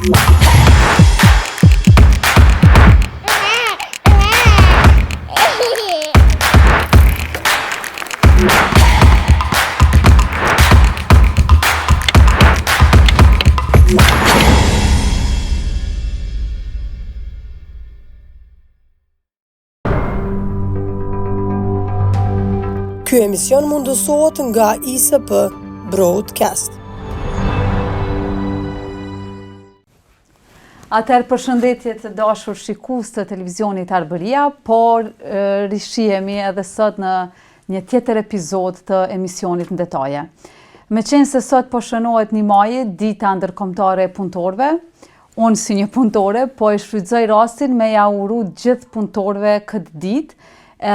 Ky emision mundësohet nga ISP Broadcast. Atëherë përshëndetje të dashur shikues të televizionit Arbëria, por rishihemi edhe sot në një tjetër epizod të emisionit në detaje. Meqense se sot po shënohet 1 maji, dita ndërkombëtare e punëtorëve, unë si një punëtore po e shfrytëzoj rastin me ja uru gjithë punëtorëve këtë ditë,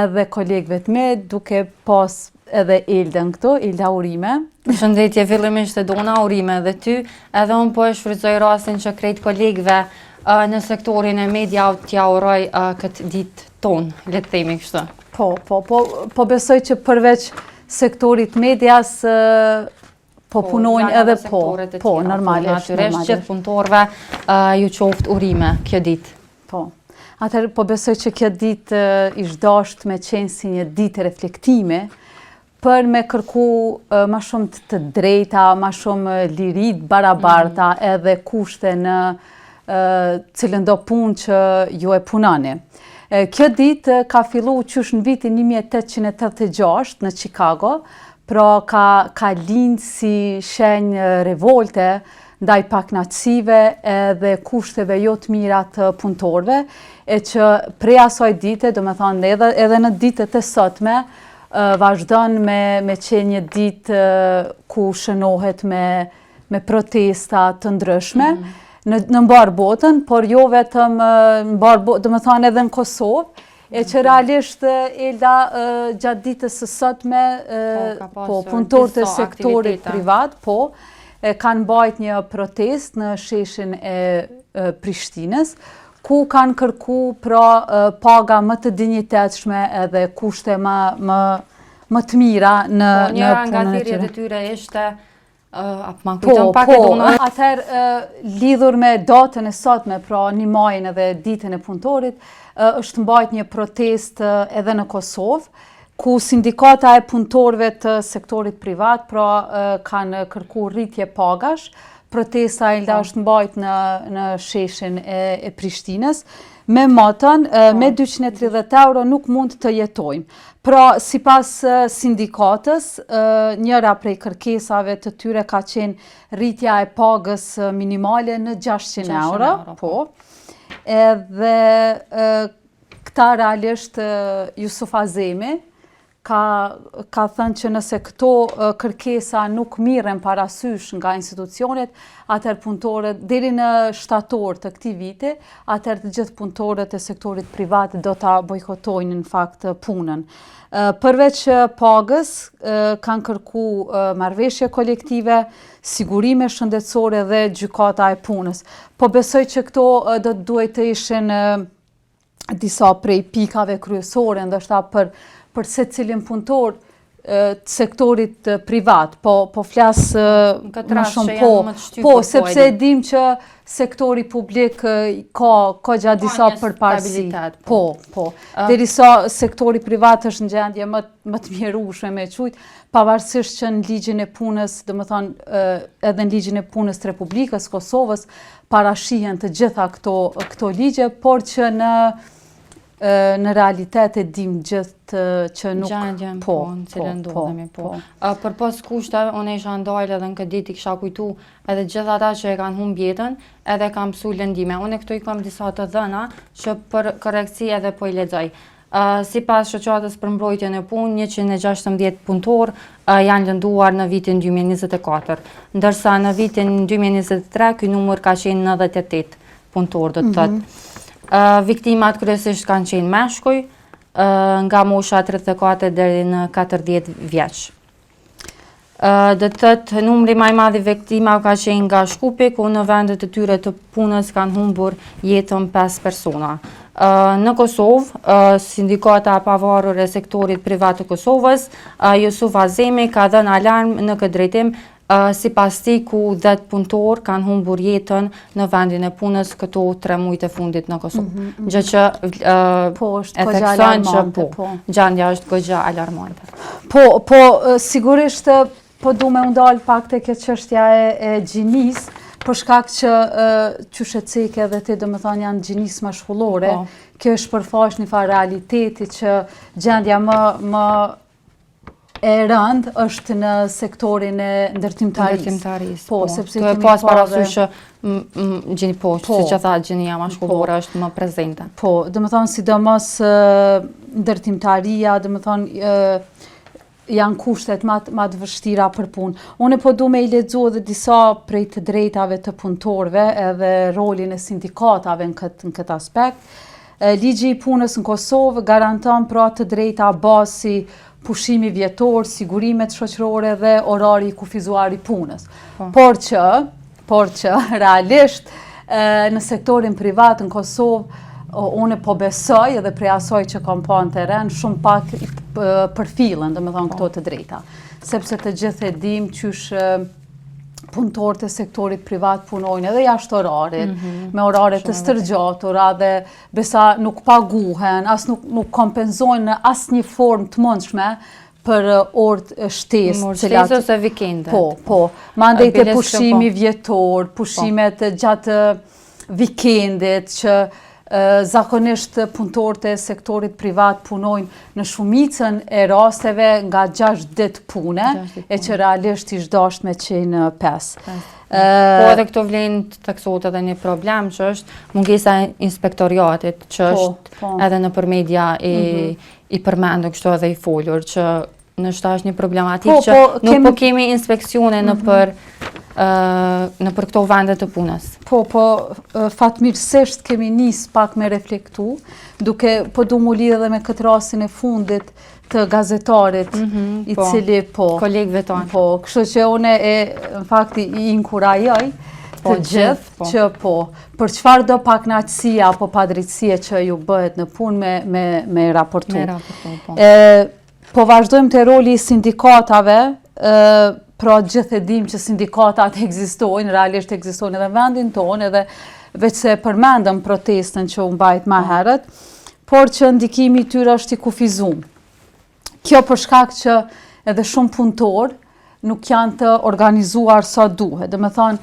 edhe kolegëve të me, duke pas edhe Eldën këtu, Elda urime. Përshëndetje, fillimisht e dona urime edhe ty, edhe unë po e shfrytëzoj rastin që krejt kolegëve në sektorin e media t'ja uroj këtë ditë tonë, le të themi kështu. Po besoj që përveç sektorit medias po punojnë edhe po, normalisht. Gjithë punëtorëve ju qoftë urime kjo ditë. Po. Atëherë po besoj që kjo ditë ish dasht me qenë si një ditë reflektime për me kërku ma shumë të drejta, ma shumë lirit barabarta edhe kushte në cilëndo punë që ju e punani. Kjo ditë ka fillu qysh në vitin 1886 në Chicago, pra ka lindë si shenjë revolte ndaj pakënaqësive edhe kushteve jo të mira të punëtorëve, e që prej asaj dite, do me thonë edhe në ditët e sotme, vazhdon me qenë një ditë ku shënohet me protesta të ndryshme në mbarë botën, por jo vetëm do me thonë edhe në Kosovë, e që realisht Elda gjatë ditës së sotme, punëtorët e sektorit privat, kanë bajt një protest në sheshin e Prishtinës, ku kanë kërku pra paga më të dinjitetshme edhe kushte më të mira në punën e tyre. Njëra nga thirrjet e tyre ishte ma kujton pak e dona. Atëherë lidhur me datën e sotme, pra 1 majin edhe ditën e punëtorit, është mbajt një protest edhe në Kosovë, ku sindikata e punëtorëve të sektorit privat, pra kanë kërku rritje pagash. Protesta Elda është mbajt në sheshin e Prishtinës, me motën, me 230 euro nuk mund të jetojmë. Pra, sipas sindikatës, njëra prej kërkesave të tyre ka qenë rritja e pagës minimale në 600 euro. Po. Edhe këta realisht Jusuf Azemi ka thënë që nëse këto kërkesa nuk mirren parasysh nga institucionet, atëherë punëtorët deri në shtator të këtij viti, atëherë të gjithë punëtorët e sektorit privat do ta bojkotojnë në fakt punën. Përveç pagës, kanë kërku marrëveshje kolektive, sigurime shëndetësore dhe gjykata e punës. Po besoj që këto do të duhet të ishin disa prej pikave kryesore, ndoshta për se cilin punëtor të sektorit privat, po flas më shumë sepse e dim që sektori publik ka gjatë disa përparësi. Po. Derisa sektori privat është në gjendje më të mjerueshme me qujt, pavarësisht që në ligjin e punës, domethënë edhe në ligjin e punës të Republikës Kosovës parashihen të gjitha këto ligje, por që në realitet e dim gjithë që nuk... Gjendjen, në cilën ndodhemi, Për pas kushtave, unë isha ndajlë edhe në këtë ditë i kisha kujtu edhe gjithë ata që e kanë humbë jetën edhe kanë mësu lëndime. Unë këtu i kam disa të dhëna që për korrektësi edhe po i lexoj. Sipas shoqatës për mbrojtjen e punë, 116 punëtor janë lënduar në vitin 2024, ndërsa në vitin 2023 ky numër ka qenë 98 punëtor, do të thotë. Viktimat kryesisht kanë qenë meshkuj, nga mosha 34 deri në 40 vjeç. Do të thotë numri më i madh i viktimave ka qenë nga Shkupi, ku në vendet e tyre të punës kanë humbur jetën 5 persona. Në Kosovë, sindikata e pavarur e sektorit privat të Kosovës, Jusuf Azemi ka dhënë alarm në këtë drejtim sipas ti ku 10 punëtor kanë humbur jetën në vendin e punës këto 3 muajt e fundit në Kosovë. Gjë që është e goxha thekson që alarmante, gjendja është goxha alarmante. Po, sigurisht po du me ndalë pak të këtë çështja e gjinis, për shkak që qyshe ceke dhe ti do më thonë janë gjinis mashkullore, kjo është përfash një farë realiteti që gjendja më e rënd është në sektorin e ndërtimtarisë. Po, sepse kemi pas parasysh që gjini si që tha gjinia mashkullore është më prezente. Po, do më thonë sidomos ndërtimtaria, do më thonë janë kushtet ma të vështira për punë. Unë po du me I lexu edhe disa prej të drejtave të punëtorëve edhe rolin e sindikatave në këtë aspekt. Ligji I punës në Kosovë garanton pra të drejta basi pushimi vjetor, sigurimet shoqërore dhe orari I kufizuar I punës. Por që realisht në sektorin privat në Kosovë unë po besoj edhe prej asaj që kam pa në teren shumë pak përfillen, do me thonë këto të drejta. Sepse të gjithë e dim qysh punëtorët e sektorit privat punojnë edhe jashtë orarit, me oraret të stërgjatura dhe besa nuk paguhen, as nuk kompenzojnë në asë një formë të mundshme për orë shtesë. Shtesë ose vikendet. Po. Mandej të pushimi vjetor, pushimet gjatë vikendit që zakonisht punëtorët e sektorit privat punojnë në shumicën e rasteve nga 6 ditë pune, e që realisht I dasht me qenë 5. Po edhe këto vlen të taksohet edhe një problem që është mungesa e inspektoriatit, që është edhe në për media I përmendur kështu edhe I folur, që nështë është një problematik që nuk po kemi inspeksione në për këto vendet të punës. Po, fatmirësisht kemi nis pak me reflektu, duke po du mu lidhe me këtë rastin e fundit të gazetarit, I cili kolegëve tonë. Po, kështu që une në fakti I inkurajoj të gjithë që për çfarë do paknaqësia apo padrejtësia që ju bëhet në punë me raportu. Po vazhdojmë të roli I sindikatave, pra gjithë e dim që sindikatat ekzistojnë, realisht ekzistojnë edhe në vendin tonë, edhe veç se përmendëm protestën që u mbajt ma herët, por që ndikimi I tyre është I kufizuar. Kjo për shkak që edhe shumë punëtor nuk janë të organizuar sa duhet. Do me thonë,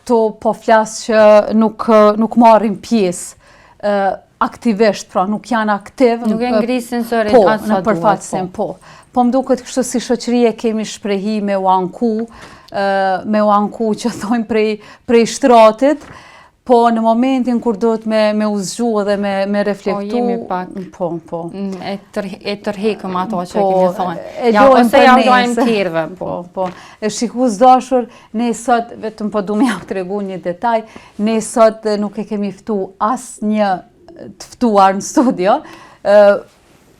këto po flas që nuk marrin pjesë aktivisht, pra nuk janë aktiv. Nuk e ngrisin zërin atë sa duhet. Në përfaqësim, Po më duket kështu si shoqërie kemi shprehi me u anku që thojmë prej shtratit, po në momentin kur do të me u zgju dhe me reflektu. Jemi pak. Po. E tërhekëm ato që kemi thonë. Ose ja dojmë tjerve. Po. E shikus dashur, ne sot, vetëm po du me ja tregu një detaj, ne sot nuk e kemi ftu as një të ftuar në studio,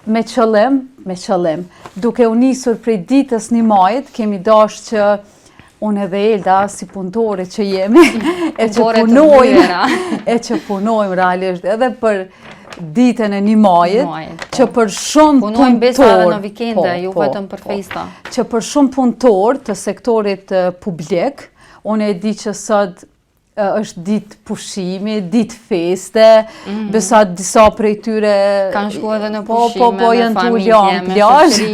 me qëllim, duke u nisur prej ditës 1 majit, kemi dash që unë edhe Elda, si punëtore që jemi, e që punojmë realisht edhe për ditën e 1 majit, që për shumë punëtor, punojmë besa edhe në vikende, ju vetëm për festa, që për shumë punëtor të sektorit publik, unë e di që sot është ditë pushimi, ditë feste, besa disa prej tyre kanë shku edhe në pushime, janë familje, me shoqëri,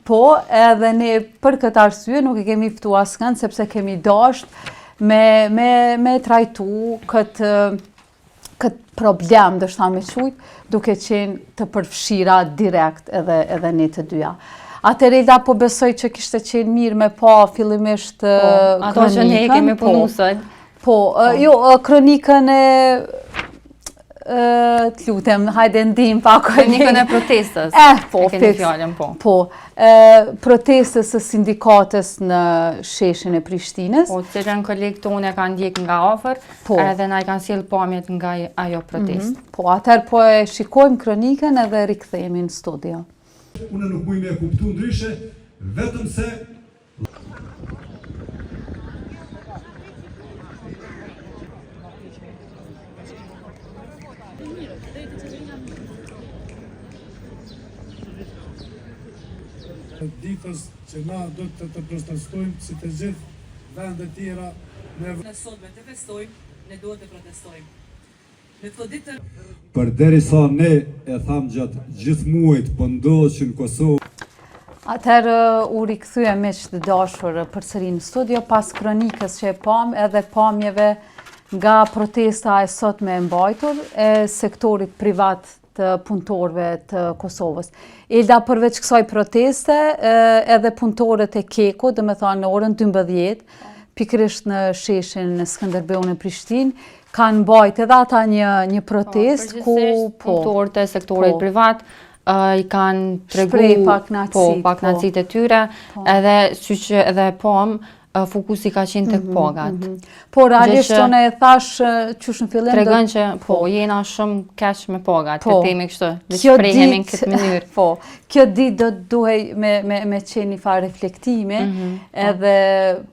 po, edhe ne për këtë arsye nuk e kemi ftu askënd, sepse kemi dasht me trajtu këtë problem, dështa me qujt, duke qenë të përfshira direkt edhe ne të dyja. Atëherë Elda po besoj që kishte qenë mirë me pa fillimisht kronikën. Ato që ne kemi punu sot. Kronikën e të lutem, hajde ndim pak. Kronikën e protestës. Protestës së sindikatës në sheshin e Prishtinës. Po, cilën kolegë tonë e kanë ndjek nga afër, edhe na I kanë sjell pamjet nga ajo protestë. Po, atëherë po e shikojmë kronikën edhe rikthehemi në studio. Unë nuk muj me kuptu ndryshe, vetëm se Ditës që na do të protestojmë si të gjithë vendet tjera. Në sotme të festojmë, ne duhet të protestojmë. Në këto ditë Përderisa ne e tham gjatë gjithë muajit po ndodhesh në Kosovë. Atëherë u rikthyem me që të dashur përsëri në studio pas kronikës që e pam edhe pamjeve nga protesta e sotme e mbajtur e sektorit privat të punëtorëve të Kosovës. Elda, përveç kësaj proteste, edhe punëtorët e Keko, dhe me thonë në orën 12, pikërisht në sheshin në Skënderbeu në Prishtinë, kanë mbajt edhe ata një protest ku punëtorët e sektorit privat i kanë tregu pak knacit e tyre, edhe që që edhe fokusi ka qenë tek pagat. Po, realisht unë e thash qysh në fillim. Tregon që jena shumë keq me pagat, të temi kështu, dhe shprehemi në këtë mënyrë. Po, kjo ditë do të duhej me qenë një farë reflektimi, edhe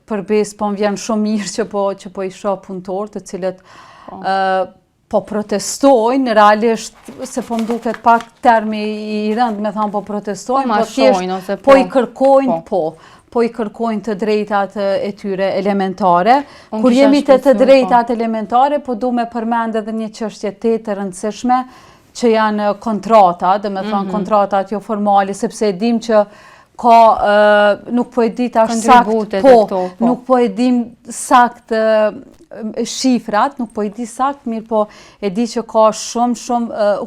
përbes po më vjen shumë mirë që po i shoh punëtorë të cilët po protestojnë, realisht se po më duket pak termi i rënd me thamë po protestojnë, po thjesht po i kërkojnë, po i kërkojnë të drejtat e tyre elementare. Kur jemi të drejtat elementare, po du me përmend edhe një çështje të rëndësishme që janë kontrata, dhe me thënë kontratat jo formali, sepse e dim që ka, nuk po e di tash sakt, nuk po e dim sakt shifrat, nuk po i di sakt, mirë po e di që ka shumë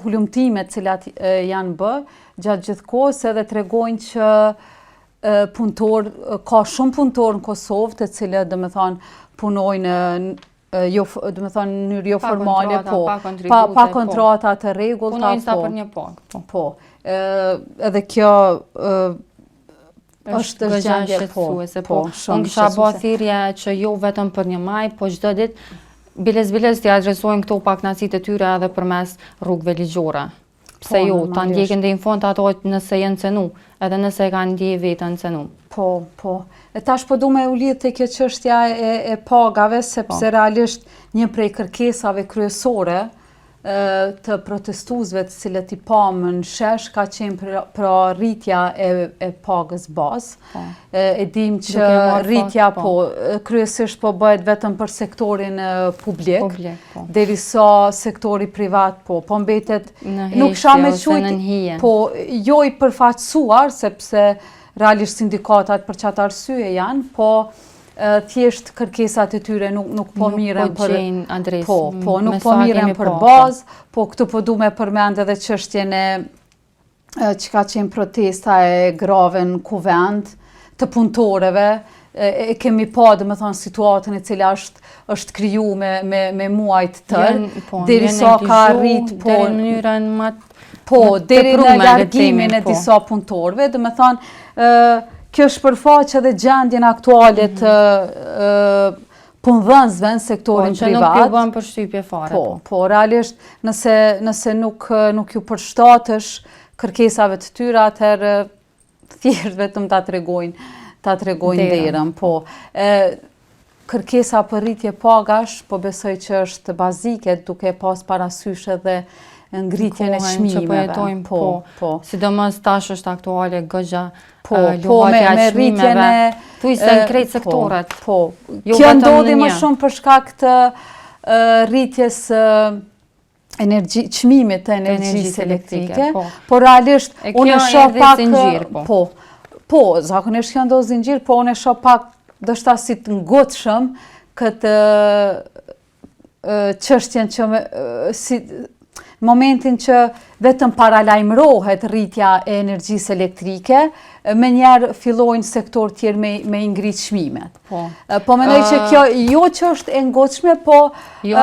hulumtime cilat janë bë gjatë gjithë kohës, edhe tregojnë që ka shumë punëtor në Kosovë të cilët dhe me thonë punojnë në mënyrë jo formale, pa kontrata të rregullta, punojnë sa për një pagë. Po, edhe kjo është gjendje shqetësuese, unë kisha bë thirrje që jo vetëm për 1 maj, po çdo ditë biles t'i adresojnë këto pakënaqësitë e tyre edhe përmes rrugëve ligjore. Pse jo, ta ndjekin dhe infont ato nëse janë cenu, edhe nëse e kanë ndje vetën cenu. Po. E tash po du me u lidh te kjo çështja e pagave, sepse realisht një prej kërkesave kryesore të protestuesve të cilët i pamën në shesh ka qenë pra rritja e pagës bazë. E dim që rritja kryesisht po bëhet vetëm për sektorin publik, derisa sektori privat po mbetet nuk kisha me qujt, po jo i përfaqësuar sepse realisht sindikatat për çat arsye janë, po thjesht kërkesat e tyre nuk po miren për nuk po miren për bazë, po këtu po du me përmend edhe çështjen që ka qenë protesta e grave në Kuvend të punëtorëve. E kemi pa dhe me thonë situatën e cila është kriju me muajt tërë, derisa ka rrit deri në largimin e disa punëtorëve, dhe me thonë kjo shpërfaq edhe gjendjen aktuale të punëdhënësve në sektorin privat. Që nuk ju bën përshtypje fare. Po, realisht nëse nuk ju përshtatësh kërkesave të tyre, atëherë thjesht vetëm ta tregojnë derën. Po, kërkesa për rritje pagash, po besoj që është bazike, duke pas parasysh edhe ngritjen e çmimeve. Po. Sidomos tash është aktuale goxha luhatja e çmimeve. Thuaj se në krejt sektoret. Kjo ndodhi më shumë për shkak të rritjes çmimit të energjisë elektrike. Po realisht unë shoh pak po, zakonisht kjo ndodh zinxhir, po unë shoh pak ndoshta si të ngutshëm këtë çështjen që në momentin që vetëm paralajmërohet rritja e energjisë elektrike, me njerë fillojnë sektor tjerë me ngrit çmimet. Po mendoj që kjo jo që është e ngutshme, po e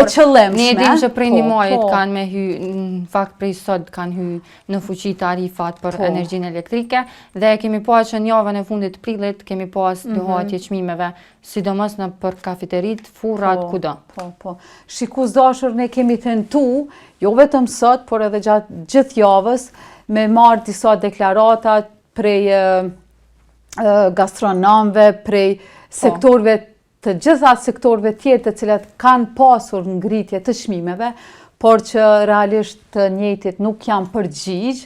qëllimshme. Ne dim që prej 1 muajit kanë me hy, në fakt prej sot kanë hy në fuqi tarifat për energjinë elektrike, dhe kemi pas që në javën e fundit të prillit kemi pas luhatje çmimeve, sidomos në për kafeterit, furrat, kudo. Po. Shikues dashur, ne kemi tentu, jo vetëm sot, por edhe gjatë gjithë javës, me marrë disa deklarata prej gastronomëve, prej sektorëve të gjitha sektorëve tjerë të cilat kanë pasur ngritje të çmimeve, por që realisht të njëjtit nuk janë përgjigj,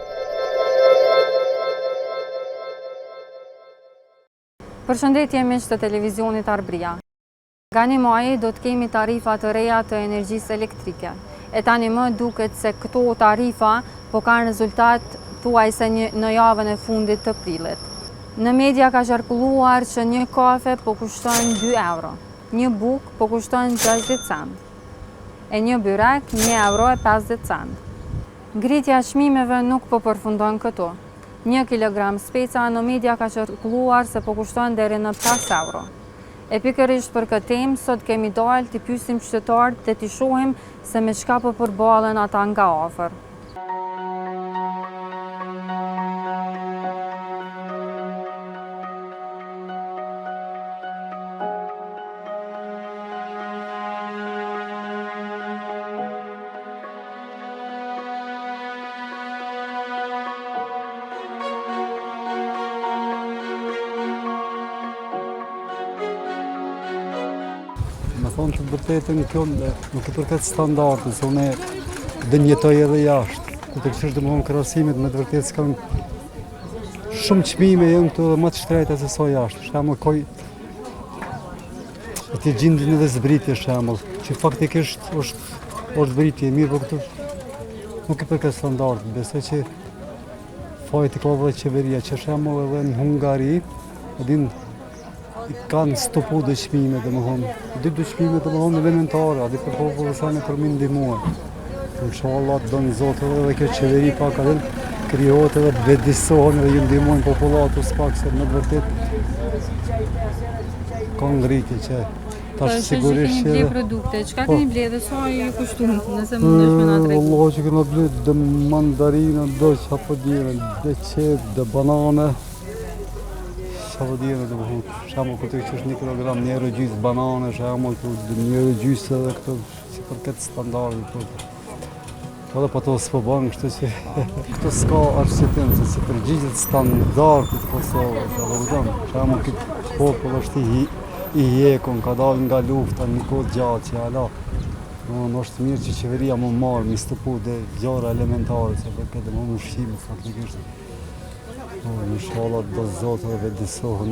Përshëndetje miq të televizionit Arbria. Nga një muaji do të kemi tarifa të reja të energjisë elektrike. E tani më duket se këto tarifa po kanë rezultat thuajse në javën e fundit të prillit. Në media ka qarkulluar që një kafe po kushton 2 euro, një bukë po kushton 60 cent, e një byrek 1 euro e 50 cent. Ngritja e çmimeve nuk po përfundon këtu. 1 kilogram speca në media ka qarkulluar se po kushton deri në 5 euro. E pikërisht për këtë temë, sot kemi dalë t'i pyesim qytetarët dhe t'i shohim se me çka po përballen ata nga afër. Me thonë të vërtetën kjo nuk e përket standardit, se unë dhe njetoj edhe jashtë. Këtë kështë dhe më thonë krahasimit me të vërtetë s'kam shumë çmime jënë këtu dhe më të shtrejta se sa jashtë. Shembull koj atje gjindin edhe zbritje shembull, që faktikisht është zbritje mirë, por këtu nuk e përket standardit. Besoj që fajt i ka dhe qeveria, që shembull edhe në Hungari, kanë stopu dëshmime dhe më thonë. Dëshmime dhe më thonë elementare, adi për popullë sa në përmin ndihmuar. Inshallah të bënë zotë edhe kjo qeveri pak edhe krijohet edhe vedisohen edhe ju ndihmojnë popullatës pak se në vërtet ka ngritje që tash sigurisht që keni ble produkte, çka keni ble dhe sa ju kushton, nëse mundesh me na tregu? Wallah që kena ble dhe mandarina, dhe çapo dire, dhe qep, dhe banane. Çfarë dihet do të thotë, shembull këtu që është 1 kilogram, 1 euro gjysmë banane, shembull këtu 1 euro gjysmë edhe këtu si për këtë standardit këtu. Edhe po to s'po bën kështu që këtu s'ka arsitim se si përgjigjet standardit Kosovës, apo kupton? Shembull këtë popull është i jekun, ka dalë nga lufta një kohë gjatë që ala. Në është mirë që qeveria më marrë, mi stopu dhe gjëra elementare, se për këtë më ushqime faktikisht. Inshallah do zotë dhe vedisohën.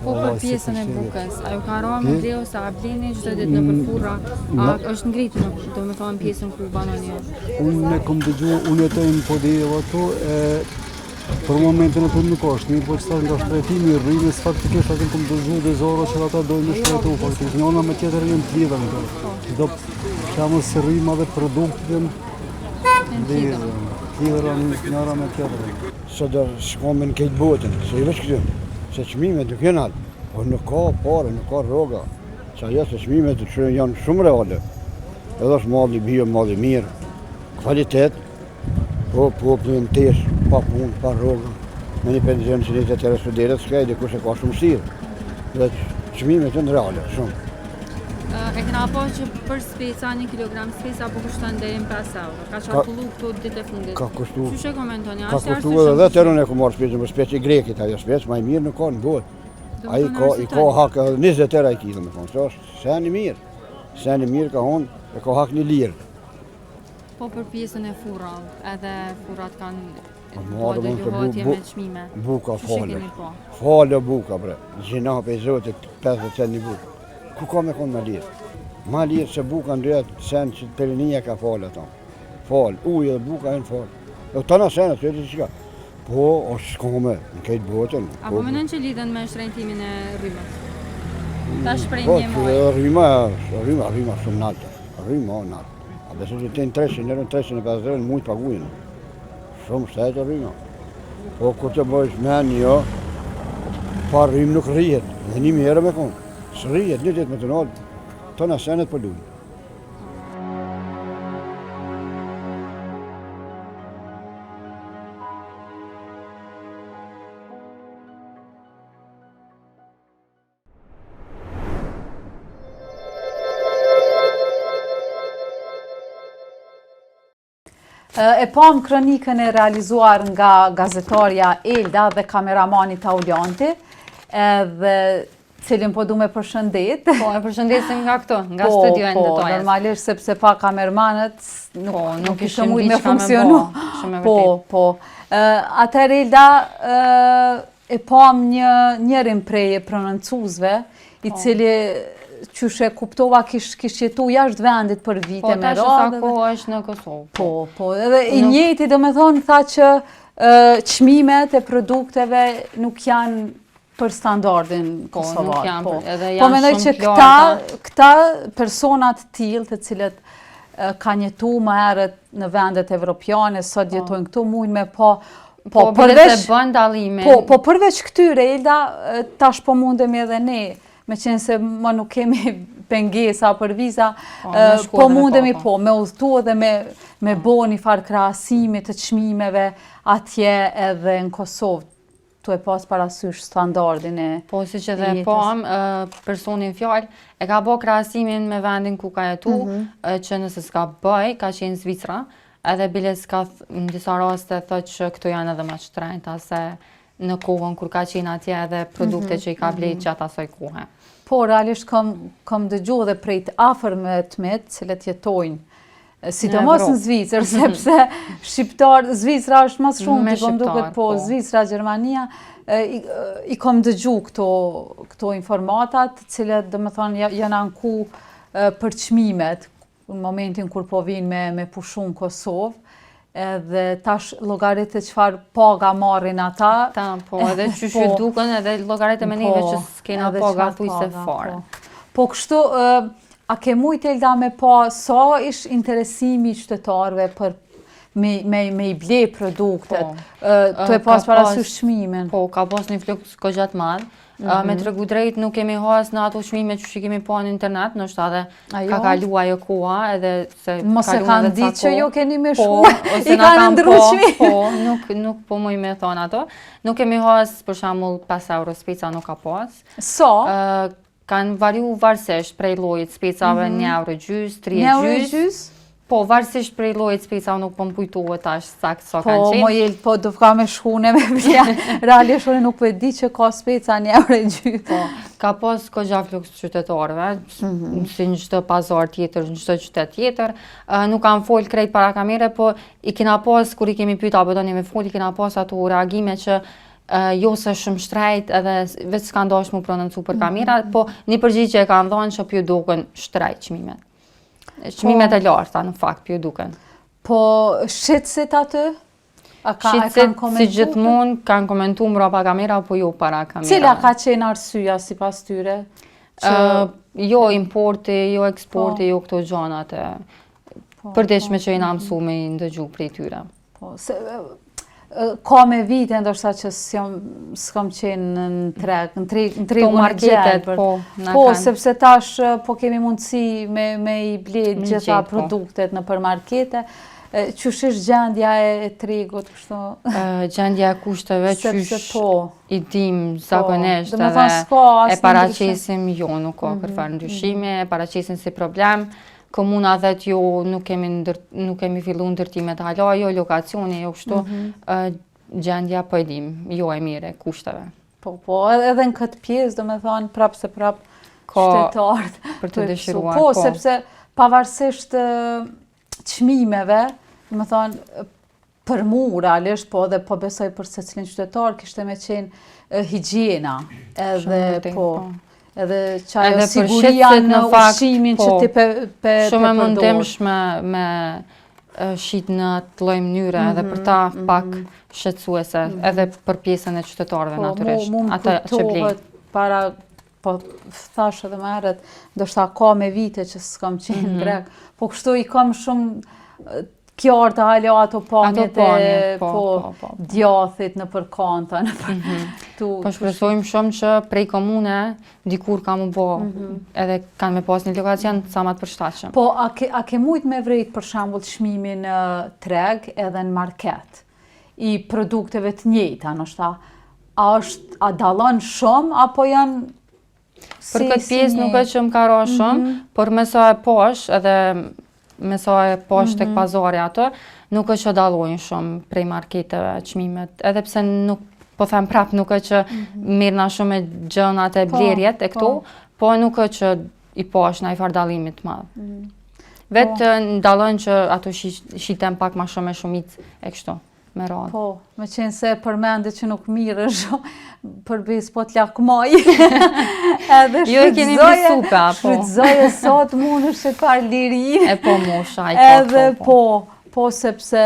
Po për pjesën e bukës, a ju ka ra më ble ose a bleni çdo ditë në përfurra, a është ngritur, do me thonë pjesën ku banoni është? Unë e kom dëgju, unë jetoj në Podjeva ato, për momentin ato nuk është mirë, po që nga shtrejtimi i rrimës, faktikisht atë kom dëgju dhe zora që ata dojnë me shtrejtu, faktikisht njona me tjetër jenë t'lidha në të. Do shemë se rrima dhe produktin, t'lidhëra njëra me tjetër. Se do shkome në këtë botën, se i veç këtë, se çmime nuk janë atë, po nuk ka pare, nuk ka rroga, se ajo se çmime të që janë shumë reale, edhe është malli bio, malli mirë, kvalitet, po popullin tesh, pa punë, pa rroga, me një penzion që një të tjere studeret s'ka i dikush e ka shumë sirë, dhe çmimet janë reale, shumë. E kena po që për speca, 1 kilogram speca po kushton deri në 5 euro. Ka qarkullu këtu ditë e fundit. Ka kushtu. Çu komentoni? Ka kushtu edhe terën e ku marrë specën, për specë i grekit, ajo specë, ma i mirë nuk ka në botë. Ai ka hak 20 euro ai kilo, me thonë, se është sen i mirë. Sen i mirë ka honë, e ka hak 1 lirë. Po për pjesën e furrave, edhe furrat kanë Marrë me çmime. Buka falë. Falë buka, bre. Gjina për zotit 50 cent një bukë. Ku ka me konë ma lirë? Ma lirë se buka ndryat sen që perinia ka falë ato. Falë, ujë dhe buka e në falë. E të në senë, të që ka. Po, është shkome, në këtë botën. Apo mënën që lidhen me shrejtimin e rrymës? Ta shprejnë një moj? Rryma shumë natë. Rryma o natë. A beso që të në 350 euro në mujtë pagujnë. Shumë shtajtë rryma. Po, kur të bëjsh me një, pa rrymë nuk rrihet. Dhe 1.000 euro me konë. Së rrihet, një ditë me të nalë, të në senet për lujnë. E pam kronikën e realizuar nga gazetarja Elda dhe kameramani Taulianti, dhe cilin po du me përshëndet. Po, e përshëndesim nga këto, nga studio e ndëtojës. Po, normalisht sepse pa kamermanët nuk ishte mujt me diçka me funksionu. shumë e Po, vërtet. po. Atëherë Elda, e pam njërin prej prononcuzve, i cili qyshe kuptova kish jetu jashtë vendit për vite me radhë. Po, tash sa kohë është në Kosovë. Po, edhe i njëjti do me thonë tha që çmimet e produkteve nuk janë për standardin kosovar. Po mendoj që këta personat tillë të cilët kanë jetu më herët në vendet evropiane, sot jetojnë këtu mujnë me Po përveç bën dallime. Po përveç këtyre, Ilda, tash po mundemi edhe ne, me qenë se më nuk kemi pengesa për viza, po mundemi me udhëtu edhe me bo një farë krahasimi të çmimeve atje edhe në Kosovë, tu e pas parasysh standardin e Po, si që dhe personin fjalë, e ka bo krahasimin me vendin ku ka jetu, që nëse s'ka bëj, ka qenë Zvicra, edhe bile s'ka në disa raste thot që këto janë edhe më shtrenjta se në kohën kur ka qenë atje edhe produkte që i ka blejt gjatë asaj kohe. Po, realisht kam dëgju dhe prej të afërmëve cilët jetojnë, sidomos në Zvicër, sepse Zvicra është mas shumë, të kom duket po, Zvicra, Gjermania, i kom dëgju këto informatat, cilët dhe më thonë janë anku për çmimet, në momentin kur po vinë me pushu në Kosovë, edhe tash llogaritë çfarë paga marrin ata. Po, edhe çysh duken edhe llogaritë me neve që s'kena paga thujse fare. Po kështu, a ke mujt Elda me sa ish interesimi i qytetarëve për me i ble produktet, të e pas parasysh çmimin? Po, ka pas një fluks goxha të madh. Me tregu drejt nuk kemi has në ato çmime që kemi pa në internet, nështë edhe ka kalu ajo koha edhe se mos e kanë ditë që jo keni me shku, i kanë ndru çmime. Po, nuk po muj me thonë ato. Nuk kemi has, për shembull, 5 euro speca nuk ka pas. So? Kanë variu varësisht prej llojit specave, 1 euro gjys, 3 gjys. 1 euro gjys? Po, varësisht prej llojit speca nuk po më kujtohet tash sakt sa kanë qenë. Po, mojel, po do ka me shkune me blia. Realisht unë nuk po e di që ka speca 1 euro gjys. Po, ka pas goxha fluks qytetarëve, si në çdo pazar tjetër, në çdo qytet tjetër. Nuk kanë fol krejt para kamere, po i kena pas kur i kemi pyet apo doni me fol, i kena pas ato reagime që jo se shumë shtrejt edhe vetë s'kan dash mu prononcu për kamera, po një përgjigje e kanë dhënë që pjo duken shtrejt çmimet. Çmimet e larta në fakt pjo duken. Po shitësit aty? Shitësit si gjithmonë kanë komentu mbrapa kamera, po jo para kamera. Cila ka qenë arsyeja sipas tyre? Jo importi, jo eksporti, jo këto gjanat e përditshme që jena mësu me i ndëgju prej tyre. Ka me vite ndoshta që s'kam qenë në treg, në tregun e gjelbër. Po, sepse tash po kemi mundësi me i blet gjitha produktet në për markete. Qysh është gjendja e tregut kështu? Gjendja e kushteve qysh i dim zakonisht edhe e paraqesim jo, nuk ka kërfar ndryshime, e paraqesim si problem. Komuna dhet jo nuk kemi fillu ndërtimet hala, jo lokacioni, jo kështu, gjendja po e dim, jo e mire, kushteve. Po, edhe në këtë pjesë, do me thonë, prap qytetarët për të dëshiruar. Po, sepse pavarësisht çmimeve, do me thonë, për mu realisht, po dhe po besoj për secilin qytetar, kishte me qenë higjiena, edhe po. Edhe qajo siguria në ushqimin që ti pe produkte. Shumë e mundimshme me shit në të lloj mënyre edhe për ta pak shqetësuese, edhe për pjesën e qytetarëve natyrisht. Mu më kujtohet para, po thash edhe më herët, ndoshta ka me vite që s'kam qenë grek, po kështu i kam shumë kjartë halo ato pamjet e djathit në përkanta. Po shpresojmë shumë që prej komune dikur ka mu bo edhe kanë me pas një lokacion sa ma të përshtatshëm. Po, a ke mujt me vrejt për shembull çmimin në treg edhe në market i produkteve të njëjta, ndoshta a dallon shumë apo janë për këtë pjesë nuk është që më ka ra shumë, por me sa e posh edhe me sa e poshtë tek pazari ato, nuk është që dallojnë shumë prej marketeve çmimet, edhe pse nuk, po them prap, nuk është që mirëna shumë me gjënat e blerjet e këtu, po nuk është që i posh në i farë dallimit madh. Vetë dallojnë që ato shiten pak ma shumë e shumic e kështu, me radhë. Po, me qenë se përmende që nuk mirësh përbis po t'lakmoj. Edhe Jo e keni mbi supe, po. Shfrytëzoje sot mund është që par lirin. E po mosha, Edhe po sepse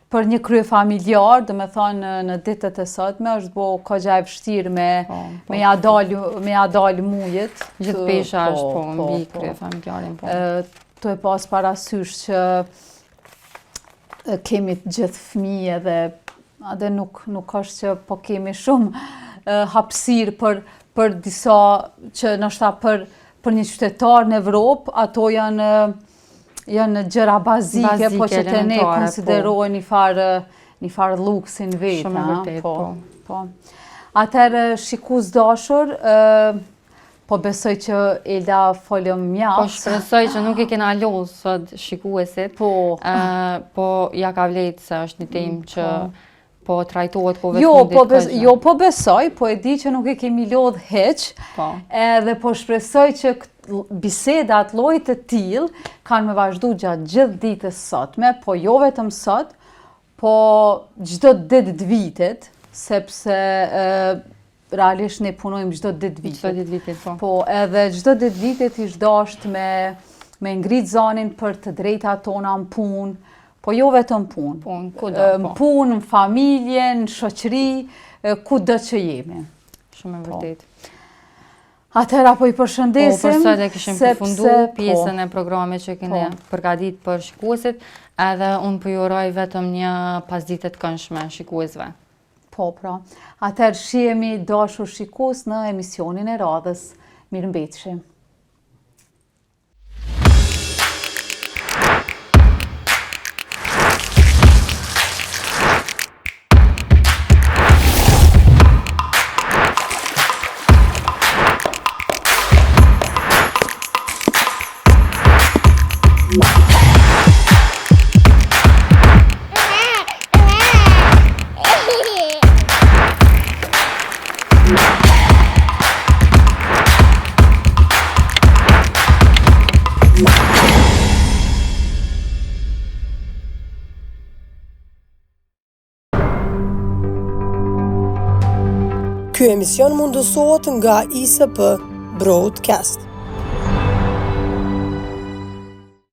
për një krye familjar, dhe me thonë në ditët e sotme, është bo kogja e vështirë me ja dalë mujet. Gjithë pesha është po, mbi krye familjarin po. Të e pas parasysh që kemi të gjithë fëmijë edhe nuk është që po kemi shumë hapësirë për disa që nështë për një qytetar në Evropë, ato janë gjëra bazike, po që të ne konsiderojnë një farë luksin vetë. Shumë vërtet, po. Atëherë, shikus dashur, po besoj që Elda folëm mjaft. Po shpresoj që nuk e kena lodhë sot shikuesit, po ja ka vletë se është një temë që po trajtohet po vetëm ditë. Jo, po besoj, po e di që nuk e kemi lodhë heq, edhe po shpresoj që bisedat llojit të tillë kanë me vazhdu gjatë gjithë ditës sotme, po jo vetëm sot, po çdo ditë të vitit, sepse realisht ne punojmë çdo ditë vitit. Po, edhe çdo ditë vitit ish dashur me ngrit zanin për të drejtat tona në punë, po jo vetëm punë. Në punë, në familje, në shoqëri, kudo që jemi. Shumë e vërtetë. Atëherë apo i përshëndesim. Po, për sot e kishim përfundu pjesën e programit që kene përgatit për shikuesit, edhe unë përjuroj vetëm një pasdite të këndshme shikuesve. Po, pra. Atëherë shihemi dashur shikues në emisionin e radhës. Mirëmbëjtje. Ky emision mundësohet nga ISP Broadcast.